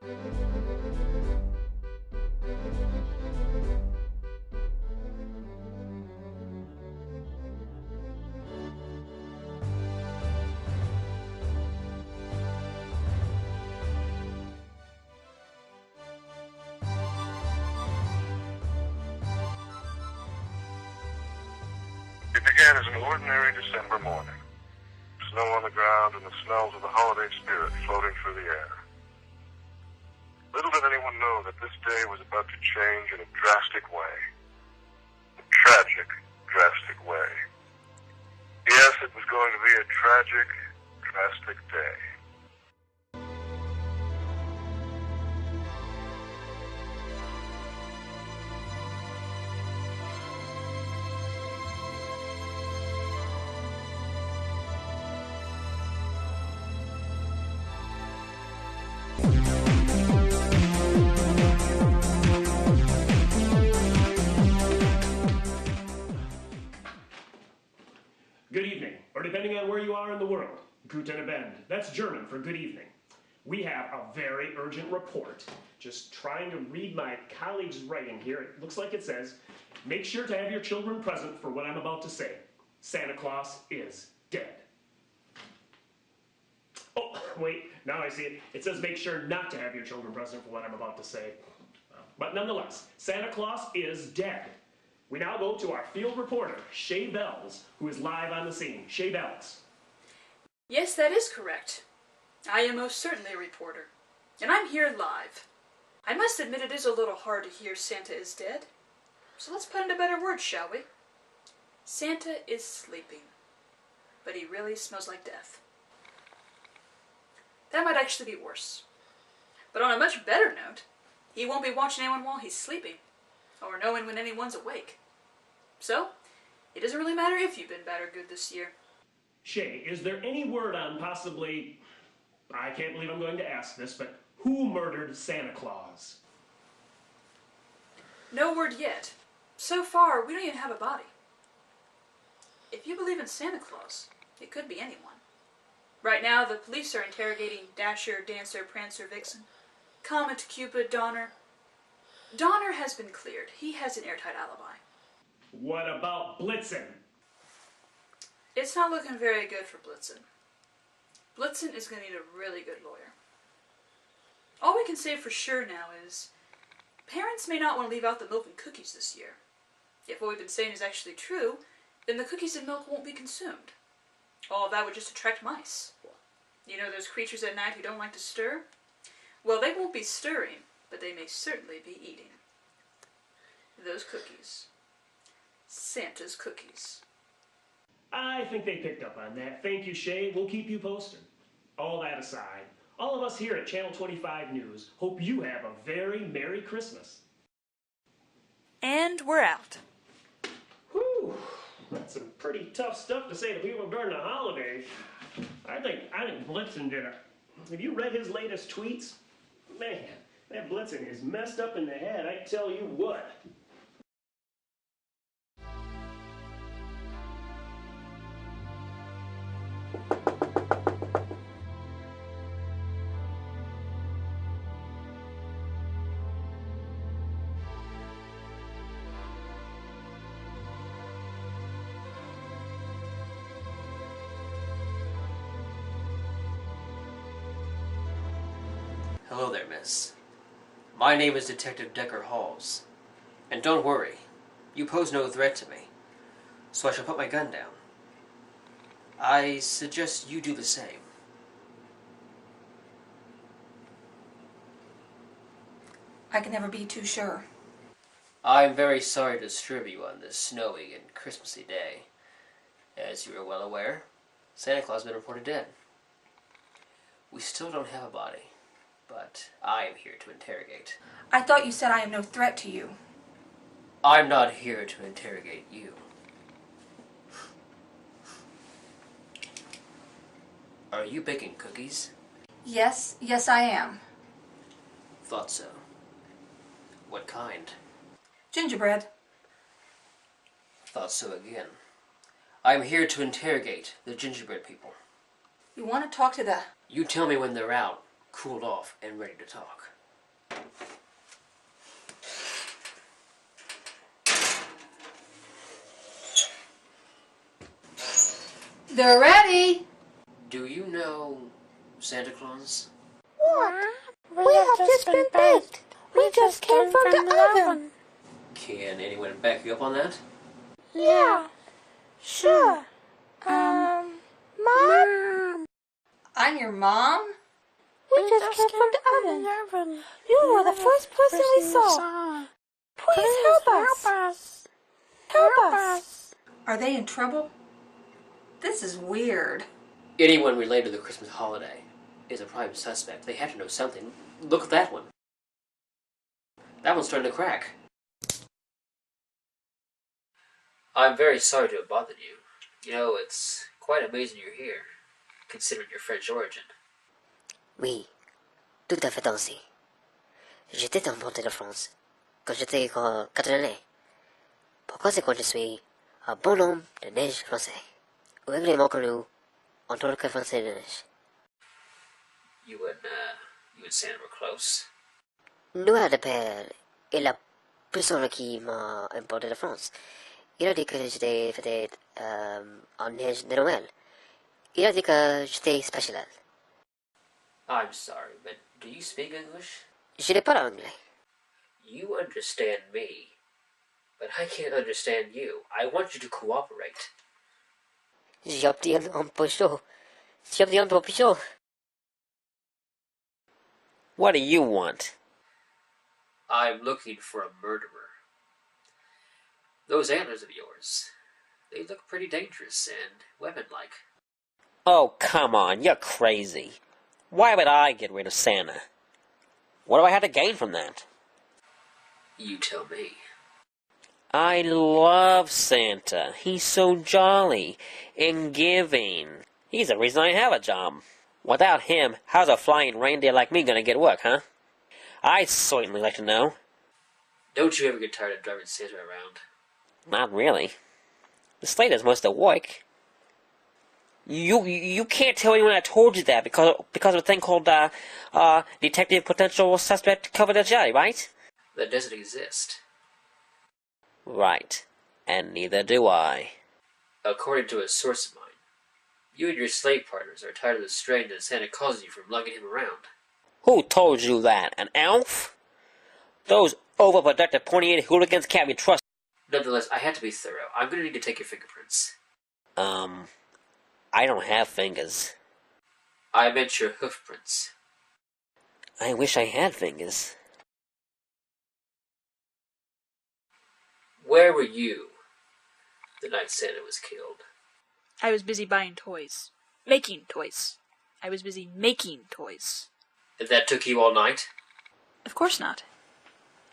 It began as an ordinary December morning. Snow on the ground and the smells of the holiday spirit floating through the air. Little did anyone know that this day was about to change in a drastic way. A tragic, drastic way. Yes, it was going to be a tragic, drastic day. Good evening, or depending on where you are in the world, Guten Abend. That's German for good evening. We have a very urgent report. Just trying to read my colleague's writing here. It looks like it says, make sure to have your children present for what I'm about to say. Santa Claus is dead. Oh, wait, now I see it. It says make sure not to have your children present for what I'm about to say. But nonetheless, Santa Claus is dead. We now go to our field reporter, Shay Bells, who is live on the scene. Shay Bells. Yes, that is correct. I am most certainly a reporter, and I'm here live. I must admit it is a little hard to hear Santa is dead. So let's put into better words, shall we? Santa is sleeping, but he really smells like death. That might actually be worse. But on a much better note, he won't be watching anyone while he's sleeping, or knowing when anyone's awake. So, it doesn't really matter if you've been bad or good this year. Shay, is there any word on possibly, I can't believe I'm going to ask this, but who murdered Santa Claus? No word yet. So far, we don't even have a body. If you believe in Santa Claus, it could be anyone. Right now, the police are interrogating Dasher, Dancer, Prancer, Vixen, Comet, Cupid, Donner. Donner has been cleared. He has an airtight alibi. What about Blitzen? It's not looking very good for Blitzen. Blitzen is going to need a really good lawyer. All we can say for sure now is, parents may not want to leave out the milk and cookies this year. If what we've been saying is actually true, then the cookies and milk won't be consumed. All of that would just attract mice. You know those creatures at night who don't like to stir? Well, they won't be stirring, but they may certainly be eating. Those cookies. Santa's cookies. I think they picked up on that. Thank you, Shay. We'll keep you posted. All that aside, all of us here at Channel 25 News hope you have a very Merry Christmas. And we're out. Whew, that's some pretty tough stuff to say to people during the holidays. I think Blitzen did it. Have you read his latest tweets? Man, that Blitzen is messed up in the head, I tell you what. Hello there, miss. My name is Detective Decker Halls. And don't worry, you pose no threat to me, so I shall put my gun down. I suggest you do the same. I can never be too sure. I'm very sorry to disturb you on this snowy and Christmassy day. As you are well aware, Santa Claus has been reported dead. We still don't have a body, but I am here to interrogate. I thought you said I am no threat to you. I'm not here to interrogate you. Are you baking cookies? Yes, I am. Thought so. What kind? Gingerbread. Thought so again. I'm here to interrogate the gingerbread people. You want to talk to the... You tell me when they're out, cooled off and ready to talk. They're ready. Do you know Santa Claus? What? We have just been baked. We just came from the oven. Can anyone back you up on that? Yeah, sure. Mom? I'm your mom? We just came from the oven. You were the first person we saw. Please help us. Help us. Are they in trouble? This is weird. Anyone related to the Christmas holiday is a prime suspect. They have to know something. Look at that one. That one's starting to crack. I'm very sorry to have bothered you. You know, it's quite amazing you're here, considering your French origin. Oui, tout à fait ainsi. J'étais en bonté de France quand j'étais catalan. Pourquoi c'est quand je suis un bon homme de neige français, ou également connu en tant que français de neige. You and Santa were close. Nous à de père et la personne qui m'a importé de France. Il a dit que j'étais peut-être en neige de Noël. Il a dit que j'étais spécial. I'm sorry, but do you speak English? Je n'ai pas d'anglais. You understand me, but I can't understand you. I want you to cooperate. J'obtiens un peu chaud. J'obtiens un peu chaud. What do you want? I'm looking for a murderer. Those antlers of yours, they look pretty dangerous and weapon-like. Oh, come on, you're crazy. Why would I get rid of Santa? What do I have to gain from that? You tell me. I love Santa. He's so jolly and giving. He's the reason I have a job. Without him, how's a flying reindeer like me gonna get work, huh? I'd certainly like to know. Don't you ever get tired of driving Santa around? Not really. The sleigh does most of the work. You can't tell anyone I told you that because of a thing called detective potential suspect confidentiality, right? That doesn't exist. Right. And neither do I. According to a source of mine, you and your slave partners are tired of the strain that Santa causes you from lugging him around. Who told you that? An elf? Those overprotective pointy-eared hooligans can't be trusted. Nonetheless, I had to be thorough. I'm going to need to take your fingerprints. I don't have fingers. I meant your hoof prints. I wish I had fingers. Where were you the night Santa was killed? I was busy buying toys. Making toys. I was busy making toys. And that took you all night? Of course not.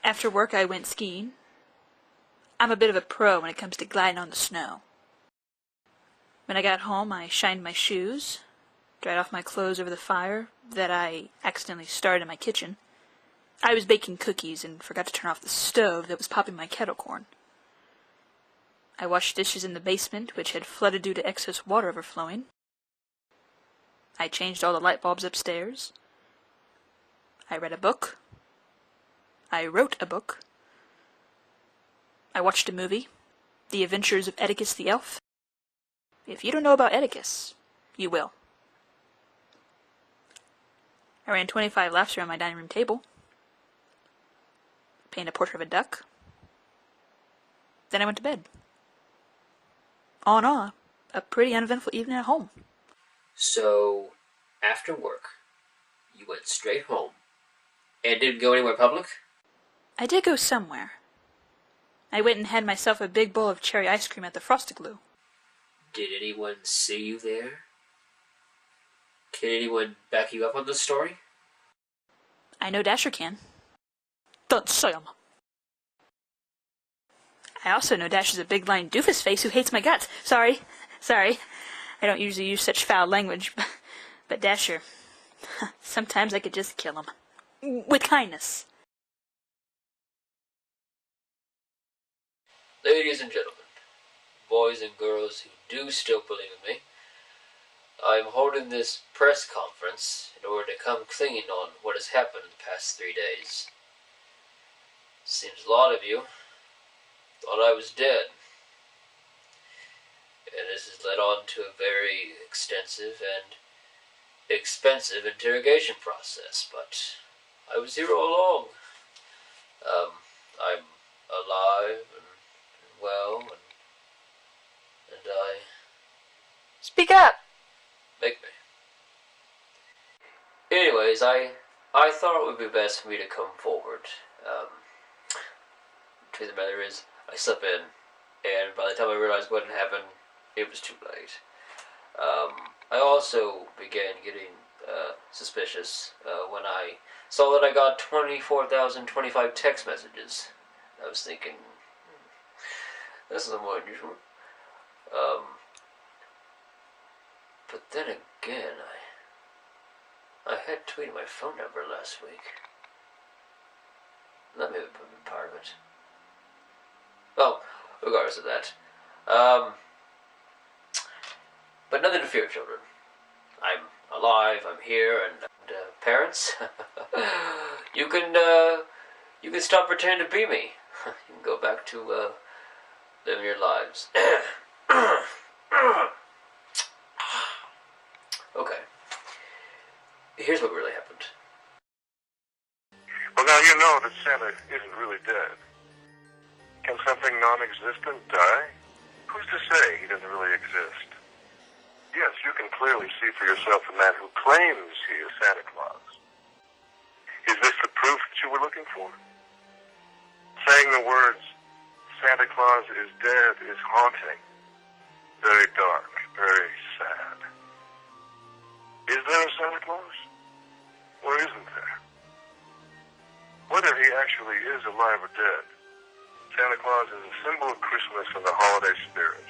After work, I went skiing. I'm a bit of a pro when it comes to gliding on the snow. When I got home, I shined my shoes, dried off my clothes over the fire that I accidentally started in my kitchen. I was baking cookies and forgot to turn off the stove that was popping my kettle corn. I washed dishes in the basement, which had flooded due to excess water overflowing. I changed all the light bulbs upstairs. I read a book. I wrote a book. I watched a movie, The Adventures of Atticus the Elf. If you don't know about Atticus, you will. I ran 25 laps around my dining room table. Painted a portrait of a duck. Then I went to bed. All in all, a pretty uneventful evening at home. So, after work, you went straight home and didn't go anywhere public? I did go somewhere. I went and had myself a big bowl of cherry ice cream at the Frosty-Glue. Did anyone see you there? Can anyone back you up on this story? I know Dasher can. Don't say him. I also know Dasher's a big lying doofus face who hates my guts. Sorry. I don't usually use such foul language, but Dasher, sometimes I could just kill him. With kindness. Ladies and gentlemen, boys and girls who do still believe in me, I'm holding this press conference in order to come clean on what has happened in the past 3 days. Seems a lot of you thought I was dead. And this has led on to a very extensive and expensive interrogation process, but I was here all along. I'm alive and well, and I... Speak up! Make me. Anyways, I thought it would be best for me to come forward. Truth of the matter is, I slept in, and by the time I realized what had happened, it was too late. I also began getting suspicious when I saw that I got 24,025 text messages. I was thinking, this is more unusual. But then again, I had tweeted my phone number last week. That may have been part of it. Well, regardless of that. But nothing to fear, children. I'm alive, I'm here, and parents, you can stop pretending to be me. You can go back to living your lives. Okay. Here's what really happened. Well, now you know that Santa isn't really dead. Can something non-existent die? Who's to say he doesn't really exist? Yes, you can clearly see for yourself the man who claims he is Santa Claus. Is this the proof that you were looking for? Saying the words, Santa Claus is dead, is haunting. Very dark, very sad. Is there a Santa Claus? Or isn't there? Whether he actually is alive or dead, Santa Claus is a symbol of Christmas and the holiday spirit.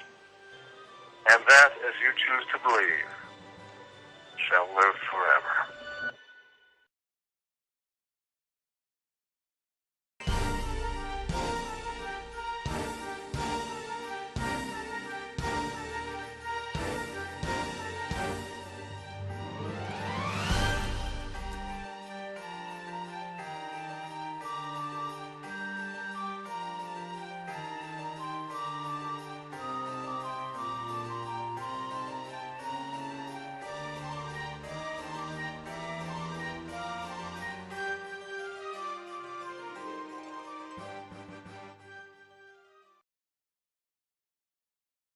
And that, as you choose to believe, shall live forever.